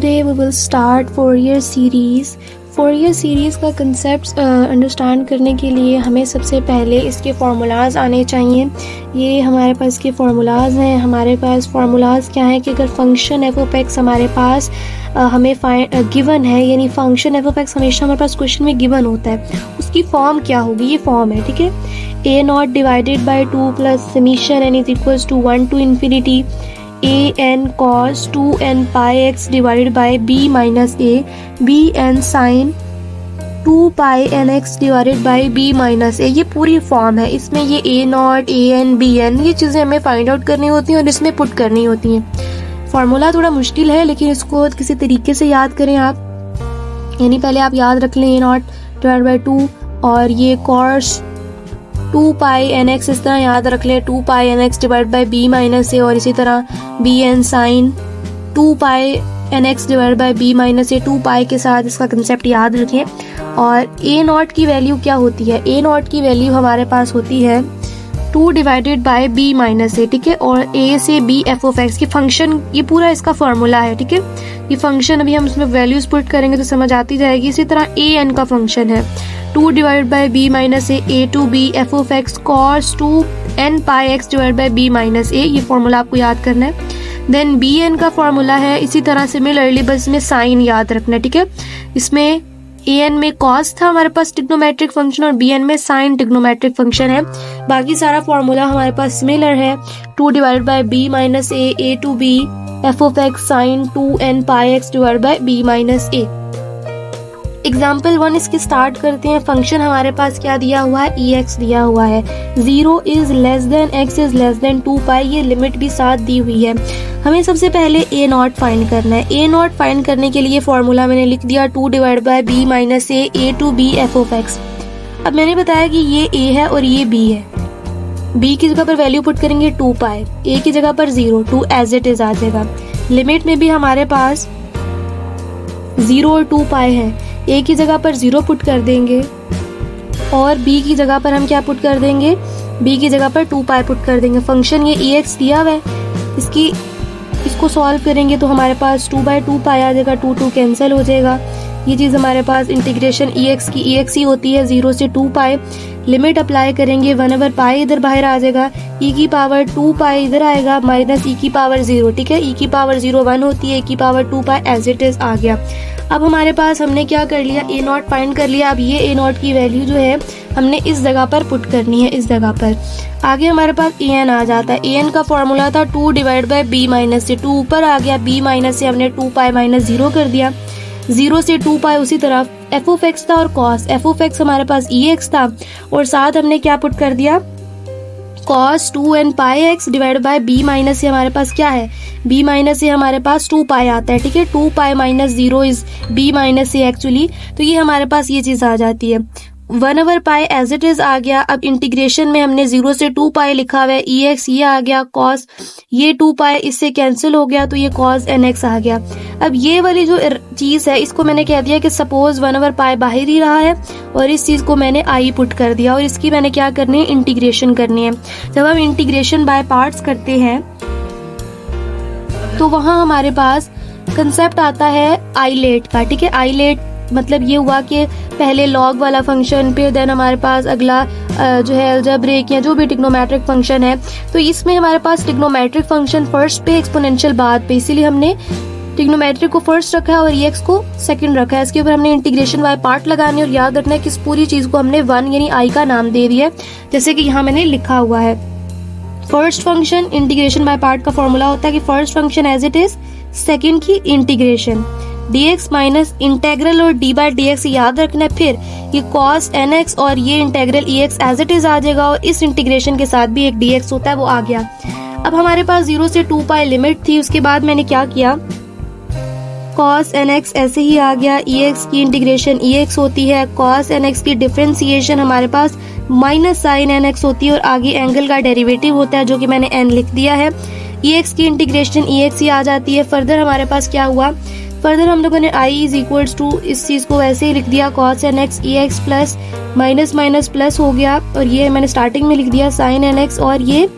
Today we will start Fourier series. Fourier series का concept understand करने के लिए हमें सबसे पहले इसके फार्मूलाज आने चाहिए. ये हमारे पास के फार्मूलाज हैं. हमारे पास फार्मूलाज क्या हैं कि अगर फंक्शन एफ ऑफ एक्स हमारे पास हमें गिवन है, यानी फंक्शन एफ ऑफ एक्स हमेशा हमारे पास क्वेश्चन में गिवन होता है, उसकी फॉर्म क्या होगी, ये फॉर्म है. ठीक है, a naught divided by 2 plus summation n is equals to 1 to infinity a n cos 2 n pi x divided by b minus a b n sin 2 pi n x divided by b minus a. ये पूरी form है. इसमें ये a not a n b n ये चीज़ें हमें find out करनी होती हैं और इसमें पुट करनी होती हैं. फार्मूला थोड़ा मुश्किल है, लेकिन इसको किसी तरीके से याद करें आप. यानी पहले आप याद रख लें a नॉट डिवाइड बाई 2 और ये cos 2 pi n x इस तरह याद रख लें, 2 pi n x divide by b minus a, और इसी तरह b n sin 2 pi n x divide by b minus a. 2 pi के साथ इसका कंसेप्ट याद रखें. और a नॉट की वैल्यू क्या होती है? a नॉट की वैल्यू हमारे पास होती है 2 divided by b minus a. ठीक है, और a से b f ऑफ x की फंक्शन, ये पूरा इसका फॉर्मूला है. ठीक है, ये फंक्शन अभी हम इसमें वैल्यूज पुट करेंगे तो समझ आती जाएगी. इसी तरह a n का फंक्शन है 2 divide by b minus a to b f of x cos 2 n pi x divide by b minus a. ये फॉर्मूला आपको याद करना है. देन b n का फॉर्मूला है इसी तरह सिमिलरली, बस इसमें साइन याद रखना है. ठीक है, इसमें a n में cos था हमारे पास ट्रिग्नोमेट्रिक फंक्शन और b n में साइन ट्रिग्नोमेट्रिक फंक्शन है. बाकी सारा फॉर्मूला हमारे पास सिमिलर है. 2 divide by b minus a to b f of x sine 2 n pi x divide by b minus a. Example 1 इसके स्टार्ट करते हैं. फंक्शन हमारे पास क्या दिया हुआ है? ex दिया हुआ है. 0 is less than x is less than 2 पाई, ये लिमिट भी साथ दी हुई है. हमें सबसे पहले a नॉट फाइंड करना है. a नॉट फाइंड करने के लिए फॉर्मूला मैंने लिख दिया 2 divide by b minus a to b f of x. अब मैंने बताया कि ये a है और ये b है. b की जगह पर वैल्यू पुट करेंगे 2 पाई, a की जगह पर 0, 2 एज इट इज आ जाएगा. लिमिट में भी हमारे पास 0 और 2 पाई है. a की जगह पर 0 पुट कर देंगे और b की जगह पर हम क्या पुट कर देंगे? b की जगह पर 2 पाई पुट कर देंगे. फंक्शन ये ex दिया हुआ है, इसको सॉल्व करेंगे तो हमारे पास 2 बाई 2 पाई आ जाएगा. 2 कैंसिल हो जाएगा. ये चीज़ हमारे पास इंटीग्रेशन ex की ex ही होती है 0 से 2 पाई. लिमिट अप्लाई करेंगे 1 पाई इधर बाहर आ जाएगा, e की पावर 2 पाई इधर आएगा माइनस e की पावर 0. ठीक है, e की पावर 0 1 होती है, e की power 2 pi as it is आ गया. अब हमारे पास हमने क्या कर लिया? a नॉट फाइंड कर लिया. अब ये a नॉट की वैल्यू जो है हमने इस जगह पर पुट करनी है, इस जगह पर. आगे हमारे पास a n आ जाता है. a n का फॉर्मूला था 2 डिवाइड बाई b माइनस से. 2 ऊपर आ गया, b माइनस से हमने 2 पाई माइनस 0 कर दिया. 0 से 2 पाई उसी तरह f ऑफ x था और cos f ऑफ x हमारे पास ex था और साथ हमने क्या पुट कर दिया? cos 2 n pi x divide by b minus से हमारे पास क्या है? b माइनस से हमारे पास 2 पाई आता है. ठीक है, 2 pi minus 0 is b minus से एक्चुअली, तो ये हमारे पास ये चीज़ आ जाती है. 1 पाई एज इट इज आ गया. अब इंटीग्रेशन में हमने 0 से 2 पाई लिखा हुआ है, ex ये आ गया, cos ये 2 पाई इससे कैंसिल हो गया तो ये cos nx आ गया. अब ये वाली जो चीज़ है इसको मैंने कह दिया कि सपोज 1 पाई बाहर ही रहा है और इस चीज़ को मैंने आई पुट कर दिया और इसकी मैंने क्या करनी है? इंटीग्रेशन करनी है. जब हम इंटीग्रेशन बाय पार्ट्स करते हैं तो वहाँ हमारे पास कंसेप्ट आता है आइलेट का. ठीक है, आइलेट मतलब ये हुआ कि पहले लॉग वाला फंक्शन, फिर देन हमारे पास अगला जो है अलजेब्रिक या जो भी ट्रिग्नोमेट्रिक फंक्शन है. तो इसमें हमारे पास ट्रिग्नोमेट्रिक फंक्शन फर्स्ट पे, एक्सपोनेंशियल बाद पे, इसीलिए हमने ट्रिग्नोमेट्रिक को फर्स्ट रखा है और ex को सेकंड रखा है. इसके ऊपर हमने इंटीग्रेशन बाय पार्ट लगानी है और याद रखना है कि इस पूरी चीज़ को हमने 1 यानी i का नाम दे दिया है, जैसे कि यहाँ मैंने लिखा हुआ है. First function integration by part का फॉर्मूला होता है कि first function as it is, second की इंटीग्रेशन dx माइनस इंटेग्रल और d बाई dx याद रखना है. फिर ये cos nx और ये integral ex as it is आ जाएगा और इस इंटीग्रेशन के साथ भी एक dx होता है, वो आ गया. अब हमारे पास 0 से 2 पाई लिमिट थी. उसके बाद मैंने क्या किया? cos nx ऐसे ही आ गया. ex की इंटीग्रेशन ex होती है, cos nx की डिफरेंशिएशन हमारे पास माइनस साइन nx होती है और आगे एंगल का डेरिवेटिव होता है जो कि मैंने n लिख दिया है. ex की इंटीग्रेशन ex ही आ जाती है. फर्दर हमारे पास क्या हुआ? फर्दर हम लोगों ने i इज इक्वल्स टू इस चीज़ को वैसे ही लिख दिया, cos nx ex plus minus minus plus हो गया और ये मैंने स्टार्टिंग में लिख दिया sin nx और ये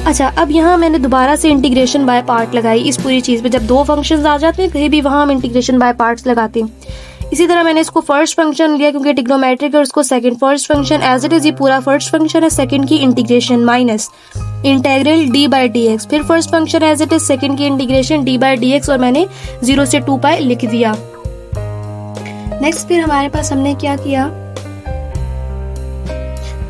अच्छा, अब यहाँ मैंने दोबारा से इंटीग्रेशन बाय पार्ट लगाई इस पूरी चीज़ पे। जब दो फंक्शंस आ जाते हैं कहीं भी, वहाँ हम इंटीग्रेशन बाय पार्ट्स लगाते हैं। इसी तरह मैंने इसको फर्स्ट फंक्शन लिया क्योंकि ट्रिग्नोमेट्रिक है, और इसको second. First function as it is ये पूरा फर्स्ट फंक्शन है, सेकंड की integration minus integral d by d x. फिर first function as it is, second की integration d by d x, और मैंने 0 से 2 पाई लिख दिया। नेक्स्ट फिर हमारे पास हमने क्या किया,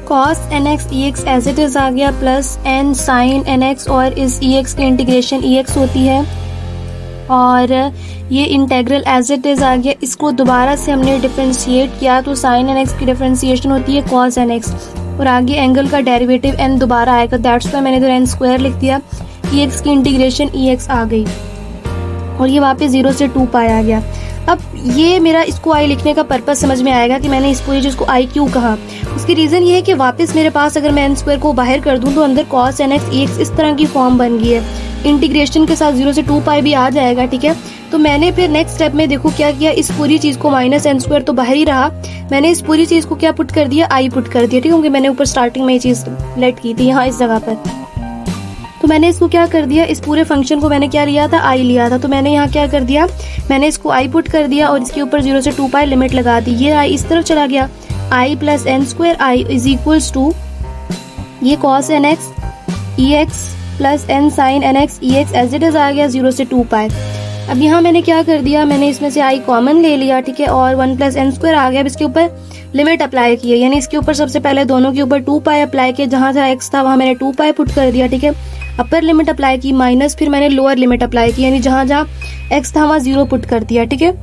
cos nx ex as it is आ गया, प्लस n sin nx, और इस ex की इंटीग्रेशन ex होती है, और ये इंटेग्रल एज इट इज आ गया। इसको दोबारा से हमने डिफरेंशिएट किया तो sin nx की डिफरेंशिएशन होती है cos nx, और आगे एंगल का डेरिवेटिव n दोबारा आएगा, दैट्स वाई मैंने इधर n स्क्वायर लिख दिया। ex की इंटीग्रेशन ex आ गई, और ये वापस 0 से 2 पाई आ गया। अब ये मेरा इसको आई लिखने का पर्पस समझ में आएगा कि मैंने इस पूरी चीज़ को आई क्यों कहा। उसकी रीज़न ये है कि वापस मेरे पास अगर मैं एन स्क्वायर को बाहर कर दूं तो अंदर cos nx ex इस तरह की फॉर्म बन गई है। इंटीग्रेशन के साथ 0 से 2 पाई भी आ जाएगा, ठीक है। तो मैंने फिर नेक्स्ट स्टेप में देखो क्या किया, इस पूरी चीज़ को माइनस एन स्क्वायर तो बाहर ही रहा, मैंने इस पूरी चीज़ को क्या पुट कर दिया, आई पुट कर दिया, ठीक है, क्योंकि मैंने ऊपर स्टार्टिंग में ये चीज़ लेट की थी यहाँ इस जगह पर। तो मैंने इसको क्या कर दिया, इस पूरे फंक्शन को मैंने क्या लिया था, आई लिया था। तो मैंने यहाँ क्या कर दिया, मैंने इसको आई पुट कर दिया और इसके ऊपर 0 से 2 पाई लिमिट लगा दी। ये आई इस तरफ चला गया, I plus N square I is equals to ये cos nx ex plus n sin nx ex as it is आ गया 0 से 2 पाई। अब यहाँ मैंने क्या कर दिया, मैंने इसमें से आई कॉमन ले लिया, ठीक है, और 1 प्लस एन स्क्वायर आ गया। अब इसके ऊपर लिमिट अप्लाई की है, यानी इसके ऊपर सबसे पहले दोनों के ऊपर 2 पाई अप्लाई किया, जहाँ जहाँ x था वहाँ मैंने 2 पाई पुट कर दिया, ठीक है। अपर लिमिट अप्लाई की माइनस, फिर मैंने लोअर लिमिट अप्लाई की, यानी जहाँ जहाँ x था वहाँ 0 पुट कर दिया, ठीक है।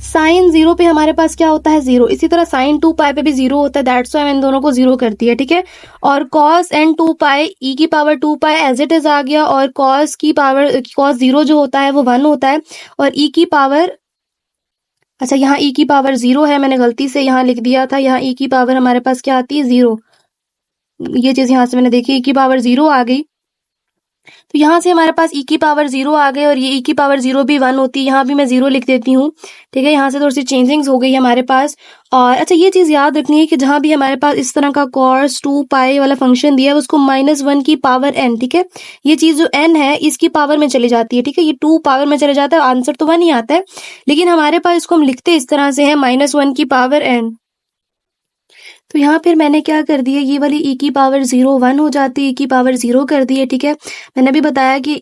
साइन 0 पे हमारे पास क्या होता है, 0। इसी तरह साइन 2 पाई पे भी 0 होता है, दैट्स व्हाई मैंने दोनों को 0 कर दिया, ठीक है। और cos n 2 पाई e की power 2 pi as it is आ गया, और cos की पावर cos 0 जो होता है वो 1 होता है, और e की पावर, अच्छा यहाँ e की पावर 0 है, मैंने गलती से यहाँ लिख दिया था, यहाँ e की पावर हमारे पास क्या आती है, 0। ये चीज यहाँ से मैंने देखी, e की पावर 0 आ गई, तो यहाँ से हमारे पास e की पावर 0 आ गए, और ये e की पावर 0 भी 1 होती है, यहाँ भी मैं 0 लिख देती हूँ, ठीक है। यहाँ से थोड़ी सी चेंजिंग्स हो गई हमारे पास। और अच्छा ये चीज़ याद रखनी है कि जहाँ भी हमारे पास इस तरह का cos 2 पाई वाला फंक्शन दिया है उसको -1 की पावर n, ठीक है। ये चीज़ जो n है इसकी पावर में चली जाती है, ठीक है, ये 2 पावर में चले जाता है, आंसर तो 1 ही आता है, लेकिन हमारे पास इसको हम लिखते इस तरह से है -1 की पावर n। तो यहाँ फिर मैंने क्या कर दिया, ये वाली e की पावर 0 1 हो जाती है, e की पावर 0 कर दी है, ठीक है। मैंने भी बताया कि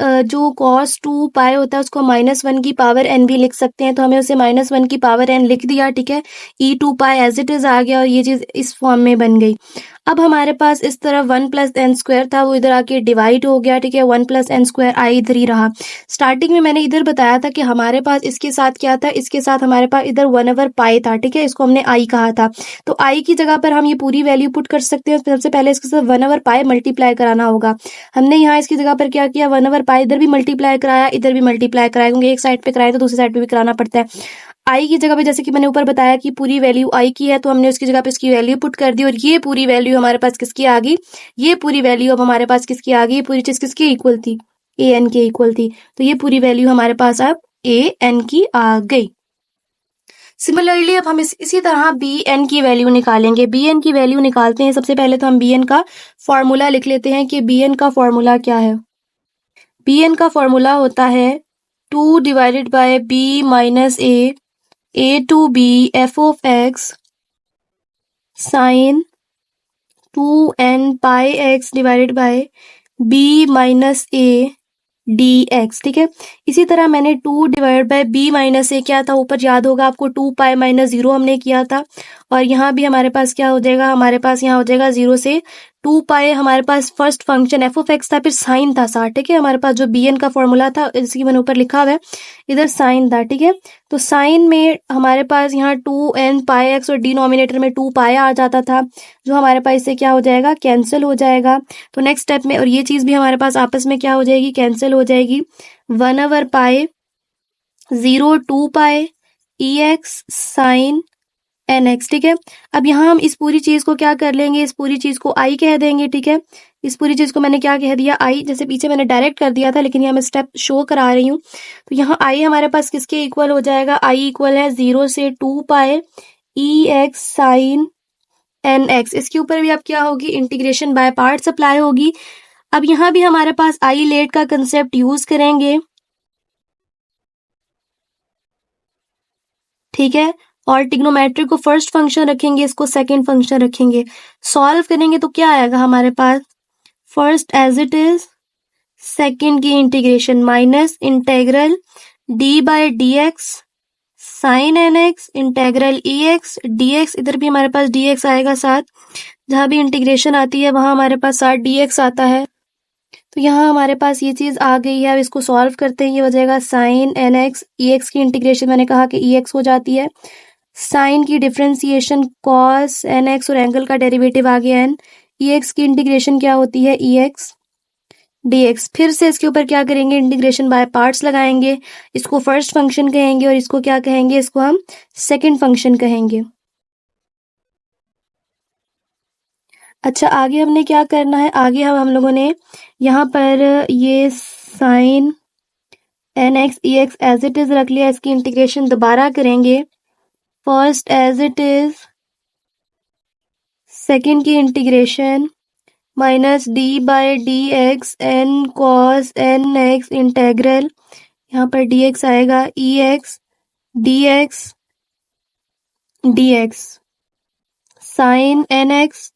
जो cos 2 पाई होता है उसको -1 की पावर n भी लिख सकते हैं, तो हमें उसे -1 की पावर n लिख दिया, ठीक है। e 2 pi as it is आ गया, और ये चीज़ इस फॉर्म में बन गई। अब हमारे पास इस तरफ 1 प्लस एन स्क्वायर था, वो इधर आके डिवाइड हो गया, ठीक है। 1 प्लस एन स्क्वायर आई इधर ही रहा। स्टार्टिंग में मैंने इधर बताया था कि हमारे पास इसके साथ क्या था, इसके साथ हमारे पास इधर 1/पाई था, ठीक है, इसको हमने आई कहा था। तो आई की जगह पर हम ये पूरी वैल्यू पुट कर सकते हैं। सबसे पहले इसके साथ 1/पाई मल्टीप्लाई कराना होगा। हमने यहाँ इसकी जगह पर क्या किया, 1/पाई इधर भी मल्टीप्लाई कराया, इधर भी मल्टीप्लाई कराया, क्योंकि एक साइड पे कराया तो दूसरी साइड पे भी कराना पड़ता है। आई की जगह पे, जैसे कि मैंने ऊपर बताया कि पूरी वैल्यू आई की है, तो हमने उसकी जगह पे इसकी वैल्यू पुट कर दी, और ये पूरी वैल्यू हमारे पास किसकी आ गई, ये पूरी वैल्यू अब हमारे पास किसकी आ गई, ये पूरी चीज किसके इक्वल थी, ए एन के इक्वल थी। तो ये पूरी वैल्यू हमारे पास अब ए एन की आ गई। सिमिलरली अब हम इसी तरह बी एन की वैल्यू निकालेंगे। बी एन की वैल्यू निकालते हैं। सबसे पहले तो हम बी एन का फॉर्मूला लिख लेते हैं कि बी एन का फॉर्मूला क्या है। बी एन का फॉर्मूला होता है 2 divided by B minus A two B F of X sine 2n pi X divided by B minus A D X, ठीक है। इसी तरह मैंने 2 divide by B minus A क्या था, ऊपर याद होगा आपको 2 पाई माइनस 0 हमने किया था, और यहाँ भी हमारे पास क्या हो जाएगा, हमारे पास यहाँ हो जाएगा 0 से 2 पाई। हमारे पास first function f of x था, फिर साइन था साथ, ठीक है। हमारे पास जो बी एन का फॉर्मूला था, इसकी मैंने ऊपर लिखा हुआ है, इधर साइन था, ठीक है। तो साइन में हमारे पास यहाँ 2n पाई एक्स और डिनोमिनेटर में 2 पाई आ जाता था, जो हमारे पास इससे क्या हो जाएगा, कैंसिल हो जाएगा। तो नेक्स्ट स्टेप में, और ये चीज़ भी हमारे पास आपस में क्या हो जाएगी, कैंसिल हो जाएगी। 1/पाई 0 2 पाई ई एक्स साइन एन एक्स, ठीक है। अब यहाँ हम इस पूरी चीज को क्या कर लेंगे, इस पूरी चीज को आई कह देंगे, ठीक है। इस पूरी चीज को मैंने क्या कह दिया, आई, जैसे पीछे मैंने डायरेक्ट कर दिया था, लेकिन यहाँ मैं स्टेप शो करा रही हूँ। तो यहाँ आई हमारे पास किसके इक्वल हो जाएगा, आई इक्वल है 0 से 2 पाई ई एक्स साइन एन एक्स, इसके ऊपर भी अब क्या होगी, इंटीग्रेशन बाय पार्ट्स अप्लाई होगी। अब यहाँ भी हमारे पास आई लेट का कंसेप्ट यूज करेंगे, ठीक है, और ट्रिग्नोमेट्री को फर्स्ट फंक्शन रखेंगे, इसको सेकंड फंक्शन रखेंगे। सॉल्व करेंगे तो क्या आएगा हमारे पास, first as it is, second की integration minus integral d by d x sine N x integral e x D x, इधर भी हमारे पास डी एक्स आएगा साथ, जहां भी इंटीग्रेशन आती है वहां हमारे पास साथ डी एक्स आता है। तो यहाँ हमारे पास ये चीज आ गई है। अब इसको सॉल्व करते हैं, ये हो जाएगा साइन एन एक्स, ई एक्स की इंटीग्रेशन मैंने कहा कि ई एक्स हो जाती है, साइन की डिफरेंशिएशन कॉस एन एक्स और एंगल का डेरिवेटिव आ गया एन, ई एक्स की इंटीग्रेशन क्या होती है, ई एक्स dx। फिर से इसके ऊपर क्या करेंगे, इंटीग्रेशन बाय पार्ट्स लगाएंगे, इसको फर्स्ट फंक्शन कहेंगे और इसको क्या कहेंगे, इसको हम सेकंड फंक्शन कहेंगे। अच्छा, आगे हमने क्या करना है, आगे हम लोगों ने यहाँ पर ये sine N x E x as it is रख लिया, इसकी इंटीग्रेशन दोबारा करेंगे, first as it is, second की integration minus d by d x n cos n x integral, यहाँ पर डी एक्स आएगा, e x D x D x sine N x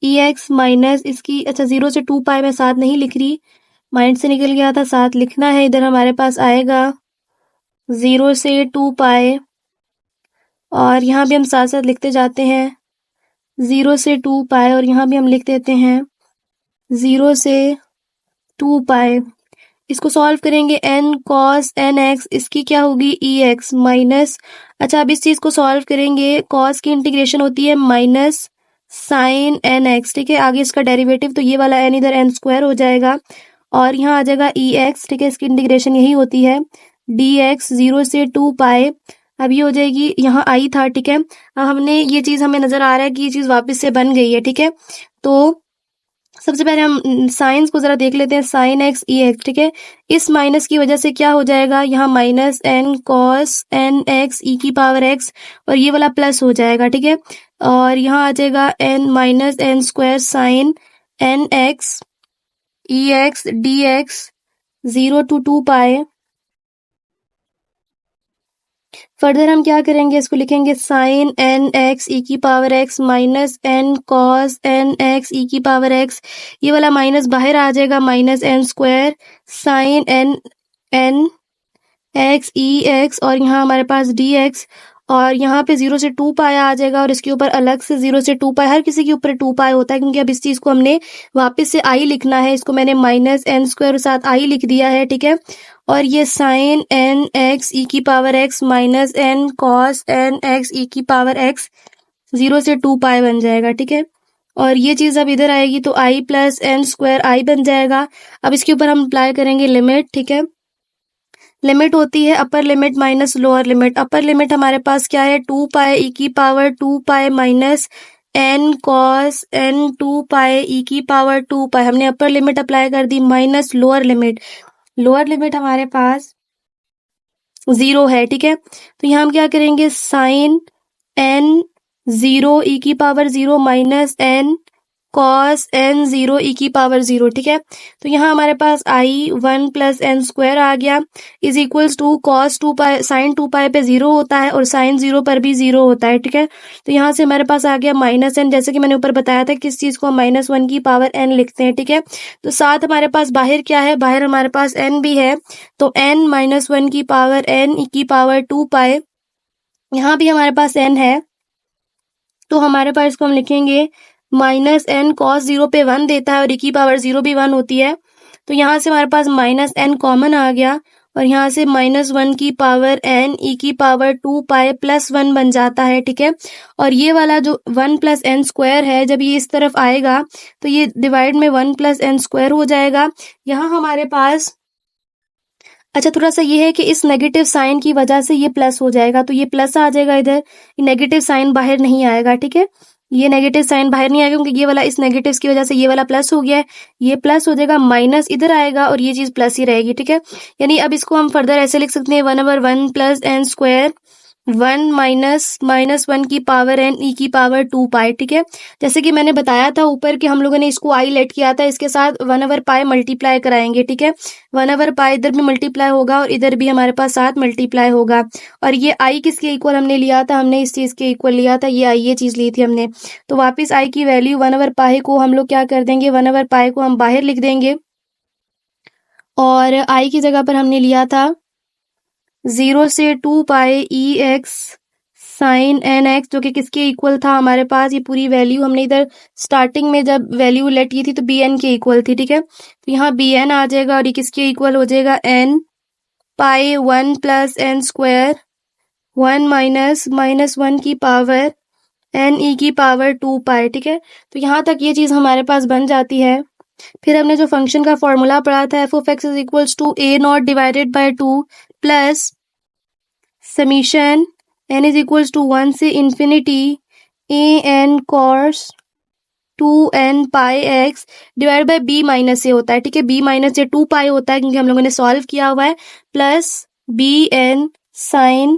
ई x minus इसकी, अच्छा 0 से 2 पाई मैं साथ नहीं लिख रही, माइंड से निकल गया था, साथ लिखना है। इधर हमारे पास आएगा 0 से 2 पाई, और यहाँ भी हम साथ साथ लिखते जाते हैं 0 से 2 पाई, और यहाँ भी हम लिख देते हैं 0 से 2 पाई। इसको सॉल्व करेंगे, n cos n x, इसकी क्या होगी, ई एक्स माइनस, अच्छा अब इस चीज को सॉल्व करेंगे, cos की इंटीग्रेशन होती है माइनस साइन एन एक्स, ठीक है, आगे इसका डेरिवेटिव, तो ये वाला n इधर n स्क्वायर हो जाएगा, और यहाँ आ जाएगा ई एक्स, ठीक है, इसकी इंटीग्रेशन यही होती है डी एक्स 0 से 2 पाए। अब ये हो जाएगी, यहाँ आई था, ठीक है, अब हमने ये चीज हमें नजर आ रहा है कि ये चीज वापस से बन गई है, ठीक है। तो सबसे पहले हम साइंस को जरा देख लेते हैं, साइन एक्स ई एक्स, ठीक है, इस माइनस की वजह से क्या हो जाएगा, यहाँ minus N cos n x e की पावर एक्स, और ये वाला प्लस हो जाएगा, ठीक है, और यहाँ आ जाएगा N minus N square sine N x E x D X 0 to 2 पाए। फर्दर हम क्या करेंगे, इसको लिखेंगे साइन एन एक्स ई की power x minus N cos n x e की पावर एक्स, ये वाला माइनस बाहर आ जाएगा, minus N square sine n n x ई एक्स, और यहाँ हमारे पास डी एक्स, और यहाँ पे 0 से 2 पाया आ जाएगा, और इसके ऊपर अलग से 0 से 2 पाए, हर किसी के ऊपर 2 पाए होता है, क्योंकि अब इस चीज को हमने वापस से आई लिखना है, इसको मैंने माइनस एन स्क्वायर साथ आई लिख दिया है, ठीक है, और ये साइन एन एक्स ई की power x minus N cos n x e की पावर एक्स 0 से 2 पाए बन जाएगा, ठीक है, और ये चीज अब इधर आएगी तो आई प्लस एन स्क्वायर आई बन जाएगा। अब इसके ऊपर हम अप्लाई करेंगे लिमिट, ठीक है, लिमिट होती है upper limit minus lower limit, upper limit हमारे पास क्या है, 2 पाए ई की power 2 pi minus N cos N 2 पाए ई की पावर 2 पाए, हमने अपर लिमिट अप्लाई कर दी, minus lower limit, lower limit हमारे पास 0 है, ठीक है, तो यहाँ हम क्या करेंगे, साइन एन 0 ई की power 0 minus N cos N 0 E की पावर 0, ठीक है, तो यहाँ हमारे पास आई 1 प्लस एन स्क्वायर आ गया, is equals to cos 2 pi sine 2 pi पे 0 होता है और साइन 0 पर भी 0 होता है, ठीक है, तो यहाँ से हमारे पास आ गया माइनस एन, जैसे कि मैंने ऊपर बताया था किस चीज को हम -1 की पावर एन लिखते हैं, ठीक है, तो साथ हमारे पास बाहर क्या है, बाहर हमारे पास एन भी है, तो एन -1 की पावर एन ई की पावर 2 पाई, यहाँ भी हमारे पास एन है, तो हमारे पास इसको हम लिखेंगे माइनस एन कॉस 0 पे 1 देता है, और ई की पावर 0 भी 1 होती है, तो यहाँ से हमारे पास माइनस एन कॉमन आ गया, और यहाँ से -1 की पावर एन ई की पावर 2 पाई प्लस 1 बन जाता है, ठीक है, और ये वाला जो 1 प्लस एन स्क्वायर है, जब ये इस तरफ आएगा तो ये डिवाइड में 1 प्लस एन स्क्वायर हो जाएगा। यहाँ हमारे पास अच्छा थोड़ा सा ये है कि इस नेगेटिव साइन की वजह से ये प्लस हो जाएगा, तो ये प्लस आ जाएगा इधर, नेगेटिव साइन बाहर नहीं आएगा, ठीक है, ये नेगेटिव साइन बाहर नहीं आएगा, क्योंकि ये वाला इस नेगेटिव की वजह से ये वाला प्लस हो गया है, ये प्लस हो जाएगा, माइनस इधर आएगा और ये चीज प्लस ही रहेगी, ठीक है, यानी अब इसको हम फर्दर ऐसे लिख सकते हैं 1/1 plus N square 1 minus one की पावर n e की पावर 2 पाई, ठीक है। जैसे कि मैंने बताया था ऊपर कि हम लोगों ने इसको आई लेट किया था, इसके साथ 1/पाई मल्टीप्लाई कराएंगे, ठीक है। 1/पाई इधर भी मल्टीप्लाई होगा और इधर भी हमारे पास साथ मल्टीप्लाई होगा। और ये आई किसके इक्वल हमने लिया था, हमने इस चीज़ के इक्वल लिया था, ये आई ये चीज़ ली थी हमने। तो वापस आई की वैल्यू 1/पाई को हम लोग क्या कर देंगे, 1/पाई को हम बाहर लिख देंगे और आई की जगह पर हमने लिया था 0 से 2 पाई ई एक्स साइन एन एक्स, जो कि किसके इक्वल था हमारे पास, ये पूरी वैल्यू हमने इधर स्टार्टिंग में जब वैल्यू लेट की थी तो बी एन के इक्वल थी, ठीक है। तो यहाँ बी एन आ जाएगा और ये किसके इक्वल हो जाएगा, N pi 1 plus N square 1 minus one की पावर एन ई की पावर 2 पाई, ठीक है। तो यहाँ तक ये चीज़ हमारे पास बन जाती है। फिर हमने जो फंक्शन का फॉर्मूला पढ़ा था F of X is equals to A naught divided by 2 plus summation n is equals to 1 से infinity A N cos 2n pi X divide by b minus से होता है, ठीक है। b माइनस से 2 पाई होता है क्योंकि हम लोगों ने सॉल्व किया हुआ है, plus B N sine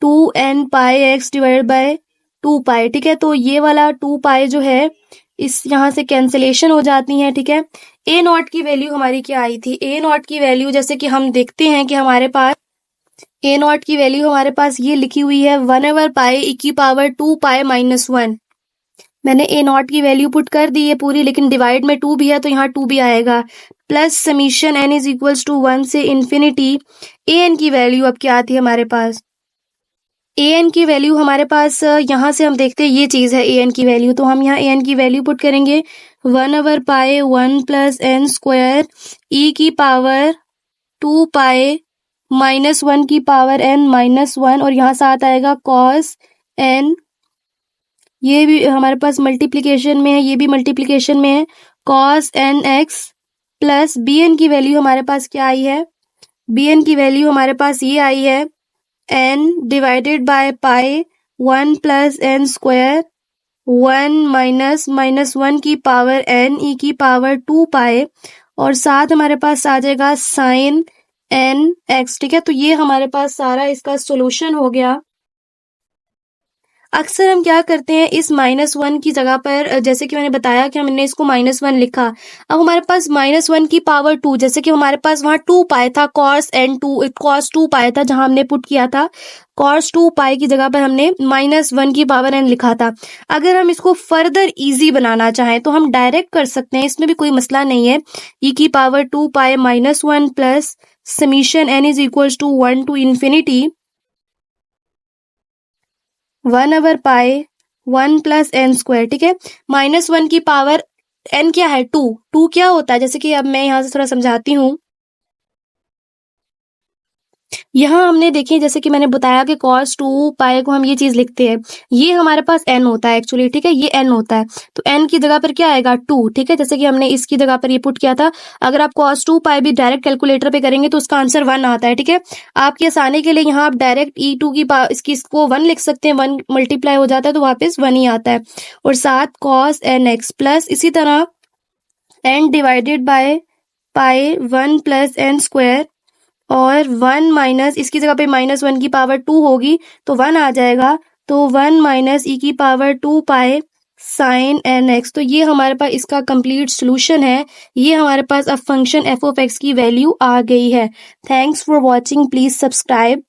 2n pi X divide by 2 pi, ठीक है। तो ये वाला 2 पाई जो है इस यहाँ से कैंसिलेशन हो जाती हैं, ठीक है। ए नॉट की वैल्यू हमारी क्या आई थी, ए नॉट की वैल्यू जैसे कि हम देखते हैं कि हमारे पास ए नॉट की वैल्यू हमारे पास ये लिखी हुई है 1/पाई ई की पावर 2 पाई माइनस 1। मैंने ए नॉट की वैल्यू पुट कर दी है पूरी, लेकिन डिवाइड में 2 भी है तो यहाँ 2 भी आएगा, plus summation n is equals to 1 से इन्फिनिटी ए एन की वैल्यू अब क्या आती है हमारे पास, ए एन की वैल्यू हमारे पास यहाँ से हम देखते हैं ये चीज़ है ए एन की वैल्यू, तो हम यहाँ ए एन की वैल्यू पुट करेंगे 1/पाई 1 प्लस एन स्क्वायर ई की पावर 2 पाई माइनस 1 की पावर n माइनस 1 और यहाँ साथ आएगा कॉस n, ये भी हमारे पास मल्टीप्लिकेशन में है, ये भी मल्टीप्लिकेशन में है, cos n x plus B N की वैल्यू हमारे पास क्या आई है, बी एन की वैल्यू हमारे पास ये आई है n divided by pi 1 plus N square 1 minus 1 की पावर n e की पावर 2 पाई और साथ हमारे पास आ जाएगा साइन एन एक्स, ठीक है। तो ये हमारे पास सारा इसका सोल्यूशन हो गया। अक्सर हम क्या करते हैं इस -1 की जगह पर, जैसे कि मैंने बताया कि हमने इसको -1 लिखा, अब हमारे पास -1 की पावर 2, जैसे कि हमारे पास वहाँ 2 पाई था, cos 2 पाई था जहां हमने पुट किया था, cos 2 पाई की जगह पर हमने -1 की पावर n लिखा था। अगर हम इसको फर्दर इजी बनाना चाहें तो हम डायरेक्ट कर सकते हैं, इसमें भी कोई मसला नहीं है। e की power 2 pi -1 plus summation n is equals to 1 to infinity 1/पाई 1 प्लस एन स्क्वायर, ठीक है। -1 की पावर n क्या है, 2 क्या होता है, जैसे कि अब मैं यहाँ से थोड़ा समझाती हूँ। यहाँ हमने देखिए जैसे कि मैंने बताया कि cos 2 पाई को हम ये चीज लिखते हैं, ये हमारे पास n होता है एक्चुअली, ठीक है, ये n होता है। तो n की जगह पर क्या आएगा 2, ठीक है, जैसे कि हमने इसकी जगह पर ये पुट किया था। अगर आप cos 2 पाई भी डायरेक्ट कैलकुलेटर पे करेंगे तो उसका आंसर 1 आता है, ठीक है। आपकी आसानी के लिए यहाँ आप डायरेक्ट e2 की इसको 1 लिख सकते हैं, 1 मल्टीप्लाई हो जाता है तो वापस 1 ही आता है, और साथ cos nx प्लस इसी तरह n divided by pi 1 plus N square और 1 माइनस इसकी जगह पे -1 की पावर 2 होगी तो 1 आ जाएगा, तो 1 माइनस ई की power 2 pi sine N X. तो ये हमारे पास इसका कंप्लीट सोल्यूशन है, ये हमारे पास अब फंक्शन एफ ऑफ एक्स की वैल्यू आ गई है। Thanks for watching, please subscribe.